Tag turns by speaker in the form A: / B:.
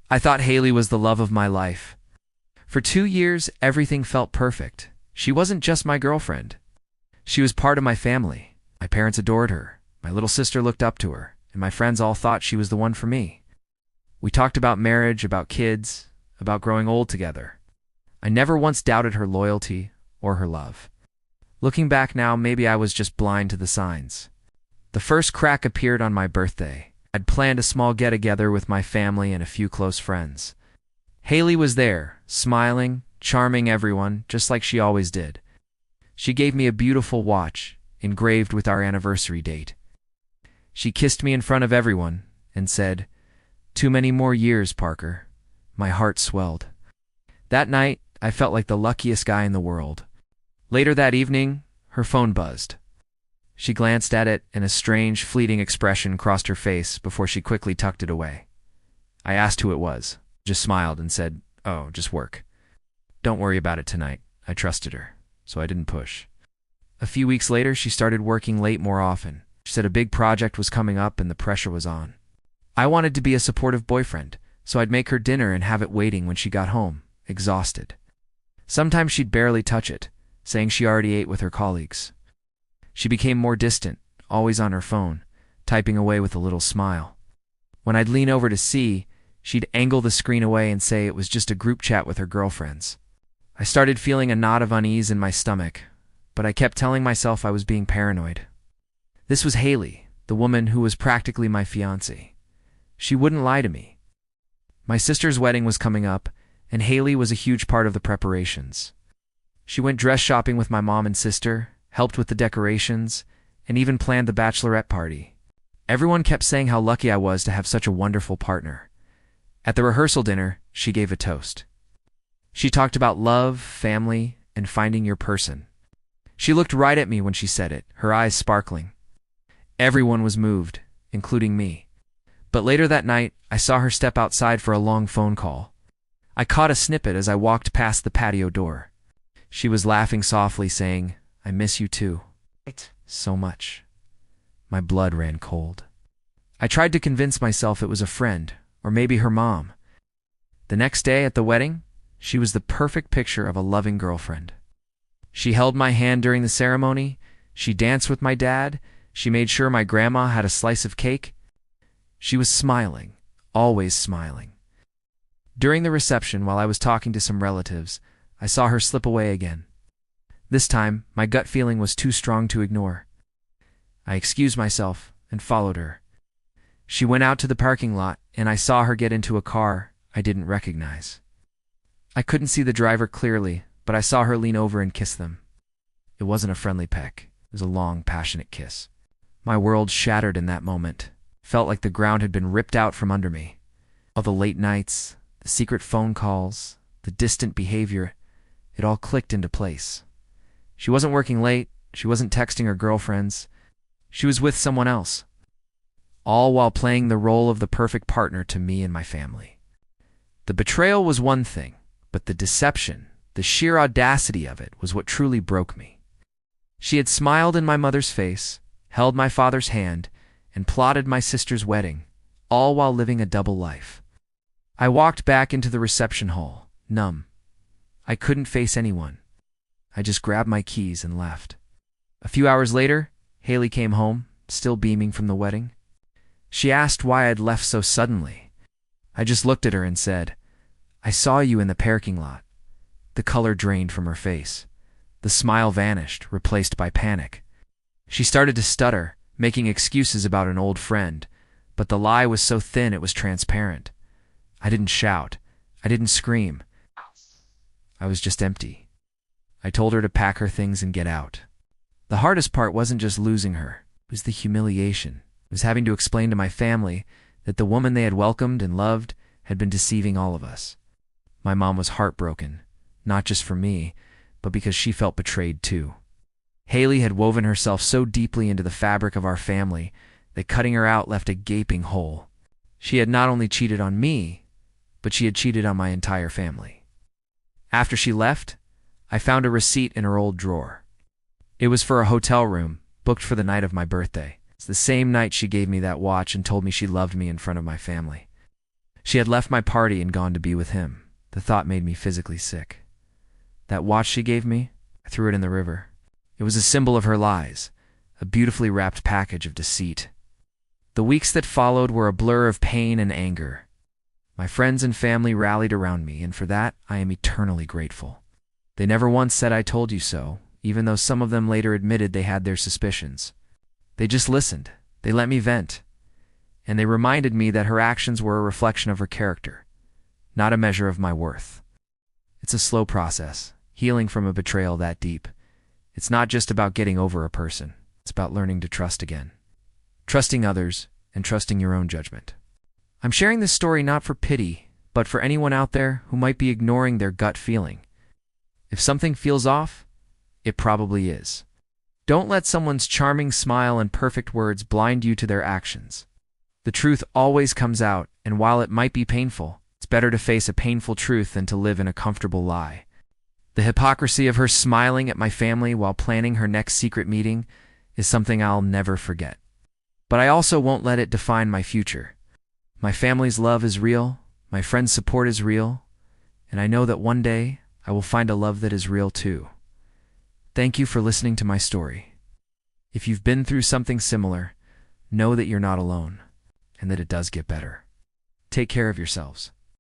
A: I thought Haley was the love of my life. For 2 years, everything felt perfect. She wasn't just my girlfriend. She was part of my family. My parents adored her. My little sister looked up to her, and my friends all thought she was the one for me. We talked about marriage, about kids, about growing old together. I never once doubted her loyalty or her love. Looking back now, maybe I was just blind to the signs. The first crack appeared on my birthday. I'd planned a small get-together with my family and a few close friends. Haley was there, smiling, charming everyone, just like she always did. She gave me a beautiful watch, engraved with our anniversary date. She kissed me in front of everyone and said, "Too many more years, Parker." My heart swelled. That night, I felt like the luckiest guy in the world. Later that evening, her phone buzzed. She glanced at it, and a strange, fleeting expression crossed her face before she quickly tucked it away. I asked who it was, just smiled and said, "Oh, just work. Don't worry about it tonight." I trusted her, so I didn't push. A few weeks later, she started working late more often. She said a big project was coming up and the pressure was on. I wanted to be a supportive boyfriend, so I'd make her dinner and have it waiting when she got home, exhausted. Sometimes she'd barely touch it, saying she already ate with her colleagues. She became more distant, always on her phone, typing away with a little smile. When I'd lean over to see, she'd angle the screen away and say it was just a group chat with her girlfriends. I started feeling a knot of unease in my stomach, but I kept telling myself I was being paranoid. This was Haley, the woman who was practically my fiancée. She wouldn't lie to me. My sister's wedding was coming up, and Haley was a huge part of the preparations. She went dress shopping with my mom and sister, helped with the decorations, and even planned the bachelorette party. Everyone kept saying how lucky I was to have such a wonderful partner. At the rehearsal dinner, she gave a toast. She talked about love, family, and finding your person. She looked right at me when she said it, her eyes sparkling. Everyone was moved, including me. But later that night, I saw her step outside for a long phone call. I caught a snippet as I walked past the patio door. She was laughing softly, saying, "I miss you too. So much." My blood ran cold. I tried to convince myself it was a friend, or maybe her mom. The next day at the wedding, she was the perfect picture of a loving girlfriend. She held my hand during the ceremony, she danced with my dad, she made sure my grandma had a slice of cake. She was smiling, always smiling. During the reception, while I was talking to some relatives, I saw her slip away again. This time, my gut feeling was too strong to ignore. I excused myself and followed her. She went out to the parking lot, and I saw her get into a car I didn't recognize. I couldn't see the driver clearly, but I saw her lean over and kiss them. It wasn't a friendly peck. It was a long, passionate kiss. My world shattered in that moment. Felt like the ground had been ripped out from under me. All the late nights, the secret phone calls, the distant behavior, it all clicked into place. She wasn't working late, she wasn't texting her girlfriends, she was with someone else. All while playing the role of the perfect partner to me and my family. The betrayal was one thing, but the deception, the sheer audacity of it was what truly broke me. She had smiled in my mother's face, held my father's hand, and plotted my sister's wedding, all while living a double life. I walked back into the reception hall, numb. I couldn't face anyone. I just grabbed my keys and left. A few hours later, Haley came home, still beaming from the wedding. She asked why I'd left so suddenly. I just looked at her and said, "I saw you in the parking lot." The color drained from her face. The smile vanished, replaced by panic. She started to stutter, making excuses about an old friend, but the lie was so thin it was transparent. I didn't shout. I didn't scream. I was just empty. I told her to pack her things and get out. The hardest part wasn't just losing her. It was the humiliation. It was having to explain to my family that the woman they had welcomed and loved had been deceiving all of us. My mom was heartbroken, not just for me, but because she felt betrayed too. Haley had woven herself so deeply into the fabric of our family that cutting her out left a gaping hole. She had not only cheated on me, but she had cheated on my entire family. After she left, I found a receipt in her old drawer. It was for a hotel room, booked for the night of my birthday. It's the same night she gave me that watch and told me she loved me in front of my family. She had left my party and gone to be with him. The thought made me physically sick. That watch she gave me, I threw it in the river. It was a symbol of her lies, a beautifully wrapped package of deceit. The weeks that followed were a blur of pain and anger. My friends and family rallied around me, and for that I am eternally grateful. They never once said "I told you so," even though some of them later admitted they had their suspicions. They just listened, they let me vent, and they reminded me that her actions were a reflection of her character, not a measure of my worth. It's a slow process, healing from a betrayal that deep. It's not just about getting over a person, it's about learning to trust again. Trusting others, and trusting your own judgment. I'm sharing this story not for pity, but for anyone out there who might be ignoring their gut feeling. If something feels off, it probably is. Don't let someone's charming smile and perfect words blind you to their actions. The truth always comes out, and while it might be painful, it's better to face a painful truth than to live in a comfortable lie. The hypocrisy of her smiling at my family while planning her next secret meeting is something I'll never forget. But I also won't let it define my future. My family's love is real, my friends' support is real, and I know that one day I will find a love that is real too. Thank you for listening to my story. If you've been through something similar, know that you're not alone, and that it does get better. Take care of yourselves.